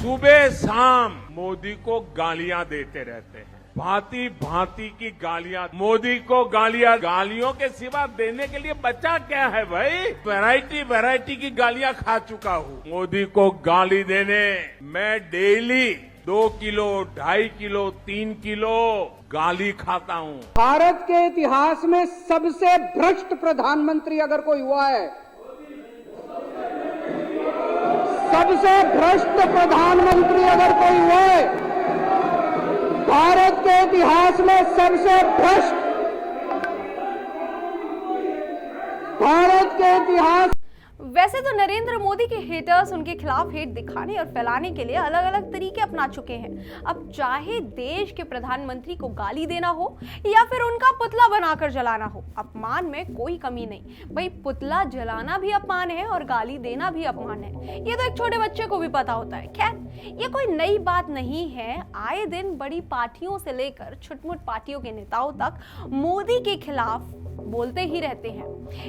सुबह शाम मोदी को गालियां देते रहते हैं, भांति भांति की गालियां। मोदी को गालियों के सिवा देने के लिए बचा क्या है भाई? वैरायटी की गालियां खा चुका हूं। मोदी को गाली देने मैं डेली 2 किलो, 2.5 किलो, 3 किलो गाली खाता हूं। भारत के इतिहास में सबसे भ्रष्ट प्रधानमंत्री अगर कोई हुआ है, सबसे भ्रष्ट प्रधानमंत्री अगर कोई हुआ है, भारत के इतिहास में सबसे भ्रष्ट, भारत के इतिहास। वैसे तो नरेंद्र मोदी के हेटर्स उनके खिलाफ हेट दिखाने और फैलाने के लिए अलग अलग तरीके अपना चुके हैं। अब चाहे देश के प्रधानमंत्री को गाली देना हो या फिर उनका पुतला बनाकर जलाना हो, अपमान में कोई कमी नहीं। भाई पुतला जलाना भी अपमान है और गाली देना भी अपमान है, ये तो एक छोटे बच्चे को भी पता होता है। खैर, ये कोई नई बात नहीं है। आए दिन बड़ी पार्टियों से लेकर छुटमुट पार्टियों के नेताओं तक मोदी के खिलाफ बोलते ही रहते हैं।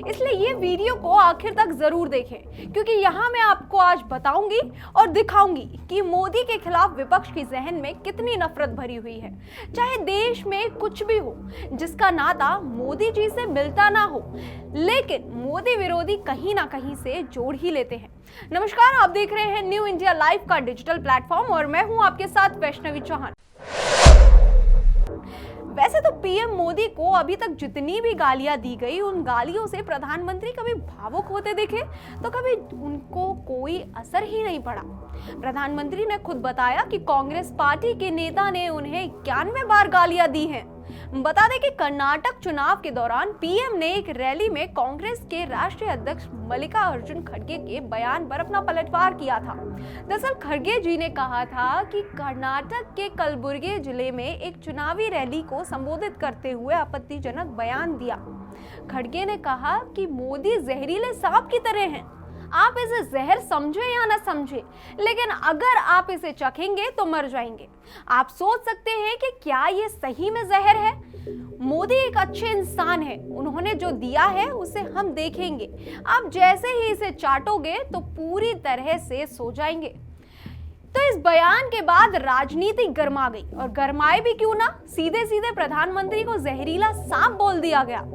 इसलिए ये वीडियो को आखिर तक जरूर देखें, क्योंकि यहाँ मैं आपको आज बताऊंगी और दिखाऊंगी कि मोदी के खिलाफ विपक्ष की जहन में कितनी नफरत भरी हुई है। चाहे देश में कुछ भी हो जिसका नाता मोदी जी से मिलता ना हो, लेकिन मोदी विरोधी कहीं ना कहीं से जोड़ ही लेते हैं। नमस्कार, आप देख रहे हैं न्यू इंडिया लाइव का डिजिटल प्लेटफॉर्म और मैं हूं आपके साथ वैष्णवी चौहान। वैसे तो पीएम मोदी को अभी तक जितनी भी गालियां दी गई, उन गालियों से प्रधानमंत्री कभी भावुक होते दिखे तो कभी उनको कोई असर ही नहीं पड़ा। प्रधानमंत्री ने खुद बताया कि कांग्रेस पार्टी के नेता ने उन्हें 91 बार गालियां दी हैं। बता दें कि कर्नाटक चुनाव के दौरान पीएम ने एक रैली में कांग्रेस के राष्ट्रीय अध्यक्ष मल्लिकार्जुन खड़गे के बयान पर अपना पलटवार किया था। दरअसल खड़गे जी ने कहा था कि कर्नाटक के कलबुर्गी जिले में एक चुनावी रैली को संबोधित करते हुए आपत्तिजनक बयान दिया। खड़गे ने कहा कि मोदी जहरीले सांप की तरह हैं। आप इसे जहर समझे या ना समझे, लेकिन अगर आप इसे चखेंगे तो मर जाएंगे। आप सोच सकते हैं कि क्या ये सही में जहर है? मोदी एक अच्छे इंसान है, उन्होंने जो दिया है उसे हम देखेंगे। आप जैसे ही इसे चाटोगे तो पूरी तरह से सो जाएंगे। तो इस बयान के बाद राजनीति गर्मा गई, और गर्माए भी क्यों ना, सीधे सीधे प्रधानमंत्री को जहरीला सांप बोल दिया गया।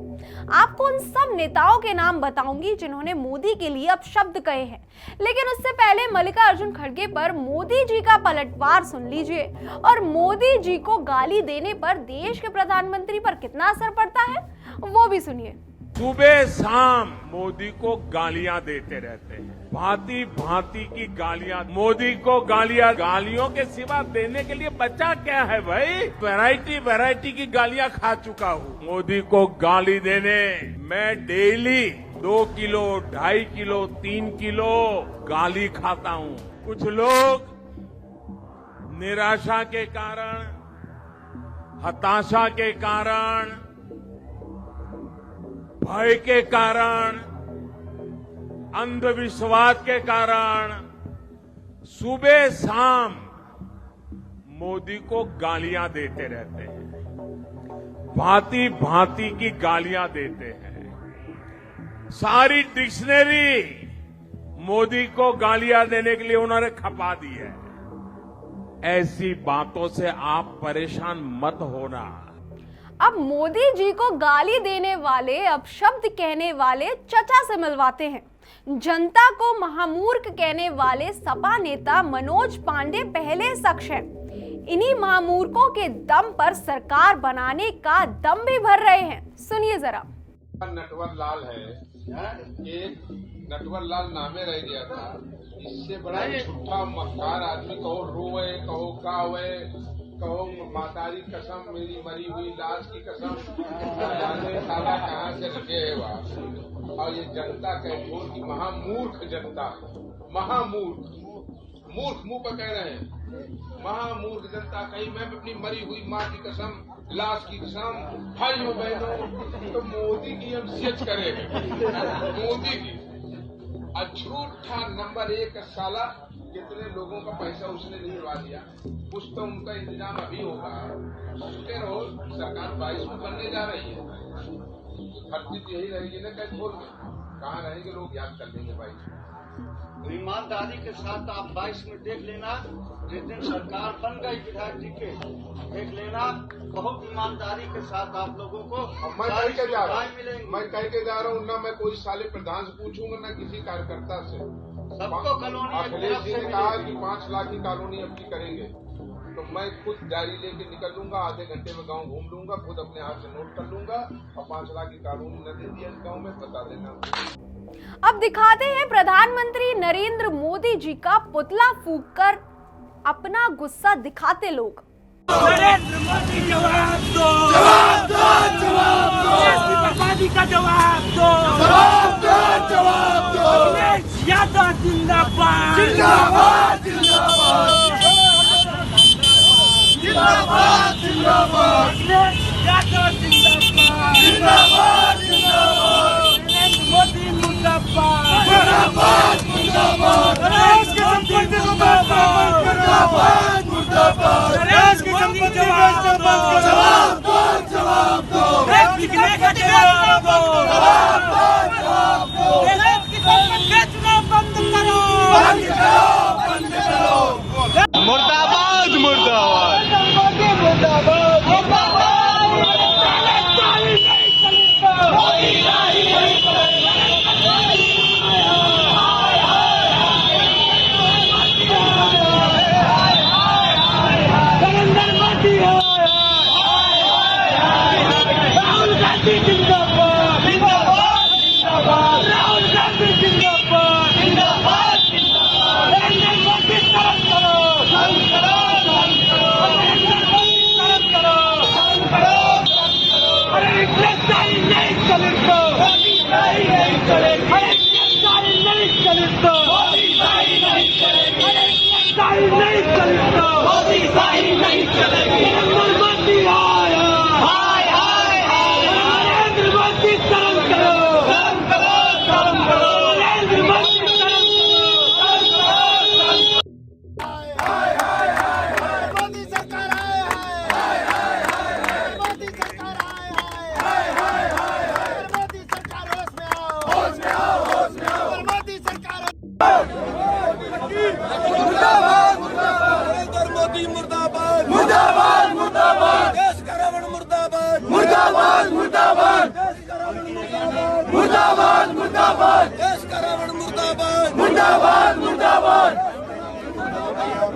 आपको उन सब नेताओं के नाम बताऊंगी जिन्होंने मोदी के लिए अपशब्द कहे हैं, लेकिन उससे पहले मल्लिकार्जुन खड़गे पर मोदी जी का पलटवार सुन लीजिए और मोदी जी को गाली देने पर देश के प्रधानमंत्री पर कितना असर पड़ता है वो भी सुनिए। सुबह शाम मोदी को गालियां देते रहते हैं, भांति भांति की गालियां। मोदी को गालियों के सिवा देने के लिए बचा क्या है भाई? वैरायटी की गालियां खा चुका हूं। मोदी को गाली देने मैं डेली 2 किलो, 2.5 किलो, 3 किलो गाली खाता हूं। कुछ लोग निराशा के कारण, हताशा के कारण, भय के कारण, अंधविश्वास के कारण सुबह शाम मोदी को गालियां देते रहते हैं, भांति भांति की गालियां देते हैं। सारी डिक्शनरी मोदी को गालियां देने के लिए उन्होंने खपा दी है। ऐसी बातों से आप परेशान मत होना। अब मोदी जी को गाली देने वाले, अपशब्द कहने वाले चचा से मिलवाते हैं। जनता को महामूर्ख कहने वाले सपा नेता मनोज पांडे पहले शख्स हैं। इन्हीं महामूर्खों के दम पर सरकार बनाने का दम भी भर रहे हैं। सुनिए जरा। नटवर लाल है, एक नटवर लाल नामे रह गया था। इससे बड़ा झूठा मक्कार आदमी कहो रोए, कहो कावे, कहो मातारी कसम, मेरी मरी हुई लाश की कसम, साला कहाँ से लगे है वहाँ। और ये जनता कहती है कि महामूर्ख जनता, महामूर्ख, मूर्ख मुंह पर कह रहे हैं, महामूर्ख जनता कहीं मैं अपनी मरी हुई माँ की कसम, लाश की कसम, भाइयों बहनों, तो मोदी की हम सेच करेंगे, मोदी की। झूठा नंबर 1 साला, कितने लोगों का पैसा उसने निकलवा दिया, कुछ तो उनका इंतजाम अभी होगा। सुनते रहो, सरकार 22 में बनने जा रही है, भर्ती यही रहेगी ना, कैसे बोल के कहाँ रहेंगे लोग, याद कर लेंगे 22 में। ईमानदारी के साथ आप 22 में देख लेना, जिस दिन सरकार बन गई विधायक जी के, देख लेना बहुत ईमानदारी के साथ आप लोगों को मैं कह के जा रहा मिलेंगी। हूँ, मैं कह के जा रहा हूँ, ना मैं कोई साले प्रधान से पूछूंगा ना किसी कार्यकर्ता से। सबको कॉलोनी अखिलेश जी ने कहा कि 5 लाख की कॉलोनी अब की करेंगे, तो मैं खुद डायरी लेके निकल लूंगा, आधे घंटे में गांव घूम लूंगा, खुद अपने हाथ से नोट कर लूंगा, और 5 लाख की कॉलोनी न दे दिया इस गांव में, बता देना। अब दिखाते हैं प्रधानमंत्री नरेंद्र मोदी जी का पुतला फूंककर अपना गुस्सा दिखाते लोग। नरेंद्र मोदी जवाब दो, जवाब दो, जवाब दो, देश की बर्बादी का जवाब दो, जवाब दो, जवाब दो, अखिलेश यादव जिंदाबाद, जिंदाबाद, जिंदाबाद, जिंदाबाद, जिंदाबाद, अखिलेश यादव जिंदाबाद, जिंदाबाद, जिंदाबाद, नरेंद्र मोदी मुर्दाबाद, मुर्दाबाद, मुर्दाबाद, देश की संपत्ति को मुर्दाबाद, मुर्दाबाद, मुर्दाबाद, देश की संपत्ति को जवाब दो, जवाब दो, बिकने का जवाब दो, जवाब दो, जवाब दो, देश की संपत्ति चुनाव बंद करो, बंद करो, बंद करो, मुर्दाबाद, मुर्दाबाद,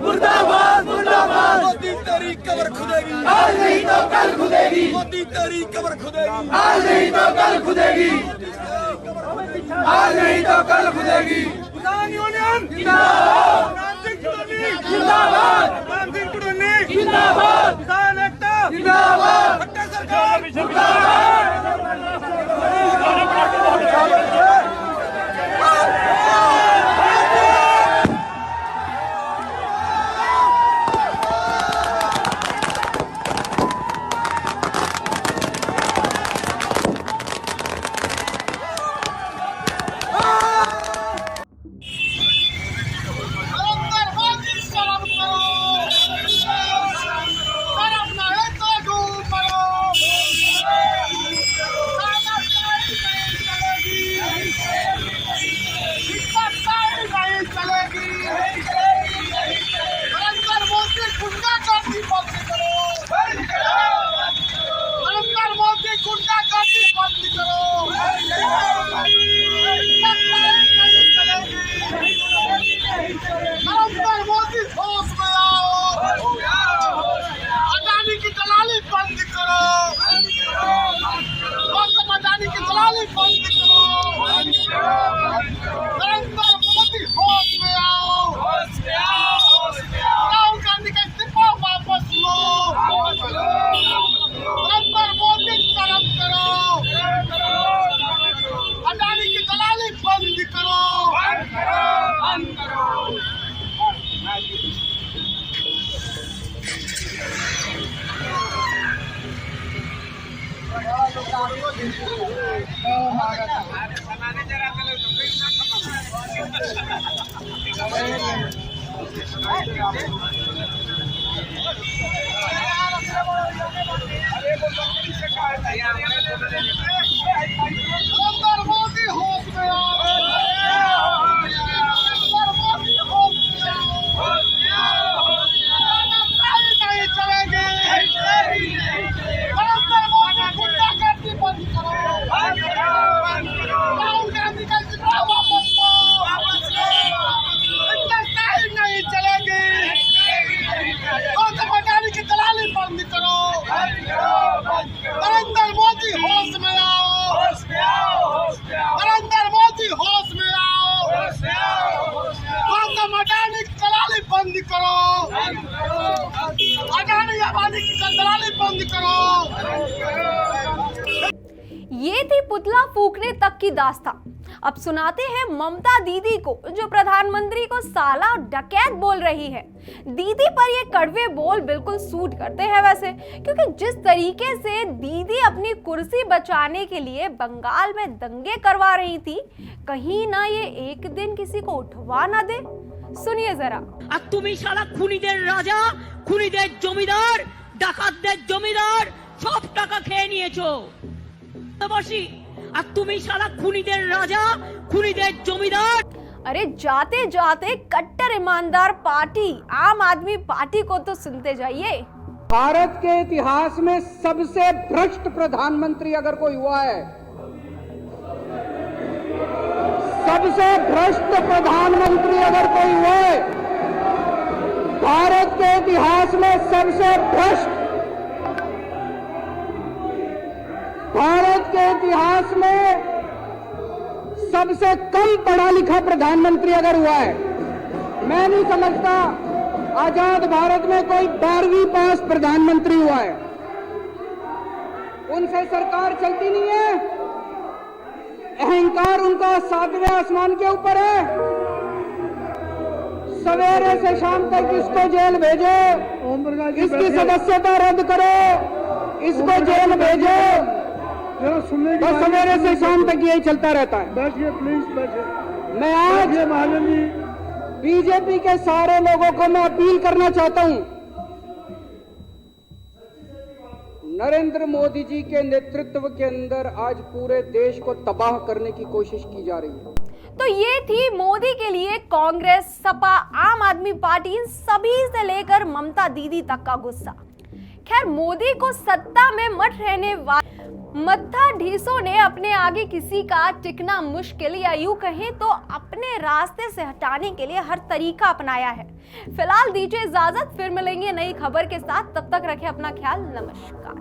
मुर्दाबाद, मुर्दाबाद, मोदी तेरी कब्र खुदेगी, आज नहीं तो कल खुदेगी, मोदी तेरी कब्र खुदेगी, आज नहीं तो कल खुदेगी, आज नहीं तो कल खुदेगी। किसान यूनियन जिंदाबाद, जिंदाबाद, जिंदाबाद, किसान एकता जिंदाबाद, भट्टा सरकार जिंदाबाद। बंद करो। ये थी पुतला फूकने तक की दास्तां। अब सुनाते हैं ममता दीदी को, जो प्रधानमंत्री को साला और डकैत बोल रही है। दीदी पर ये कड़वे बोल बिल्कुल सूट करते हैं वैसे, क्योंकि जिस तरीके से दीदी अपनी कुर्सी बचाने के लिए बंगाल में दंगे करवा रही थी, कहीं ना ये एक दिन किसी को उठवा ना दे। सुनिए जरा। আর তুমি সারা খুনিদের রাজা, খুনিদের জমিদার, ডাকাতদের জমিদার, সব টাকা খেয়ে নিয়েছো। বসি আর তুমি সারা খুনিদের রাজা, খুনিদের জমিদার। अरे जाते जाते कट्टर ईमानदार पार्टी आम आदमी पार्टी को तो सुनते जाइए। भारत के इतिहास में सबसे भ्रष्ट प्रधानमंत्री अगर कोई हुआ है, सबसे भ्रष्ट प्रधानमंत्री अगर कोई हुआ है, भारत के इतिहास में सबसे भ्रष्ट, भारत के इतिहास में सबसे कम पढ़ा लिखा प्रधानमंत्री अगर हुआ है, मैं नहीं समझता आजाद भारत में कोई 12वीं पास प्रधानमंत्री हुआ है। उनसे सरकार चलती नहीं है, अहंकार उनका 7वें आसमान के ऊपर है। सवेरे से शाम तक इसको जेल भेजो, इसकी सदस्यता रद्द करो, इसको जेल भेजो, बस सवेरे से शाम तक यही चलता रहता है। बैठिए प्लीज, बैठिए। मैं आज महाजन जी, बीजेपी के सारे लोगों को मैं अपील करना चाहता हूं, नरेंद्र मोदी जी के नेतृत्व के अंदर आज पूरे देश को तबाह करने की कोशिश की जा रही है। तो ये थी मोदी के लिए कांग्रेस, सपा, आम आदमी पार्टी, इन सभी से लेकर ममता दीदी तक का गुस्सा। खैर, मोदी को सत्ता में मत रहने वाले मत्था ढीसों ने अपने आगे किसी का टिकना मुश्किल, या यूं कहें तो अपने रास्ते से हटाने के लिए हर तरीका अपनाया है। फिलहाल दीजिए इजाजत, फिर मिलेंगे नई खबर के साथ। तब तक रखें अपना ख्याल। नमस्कार।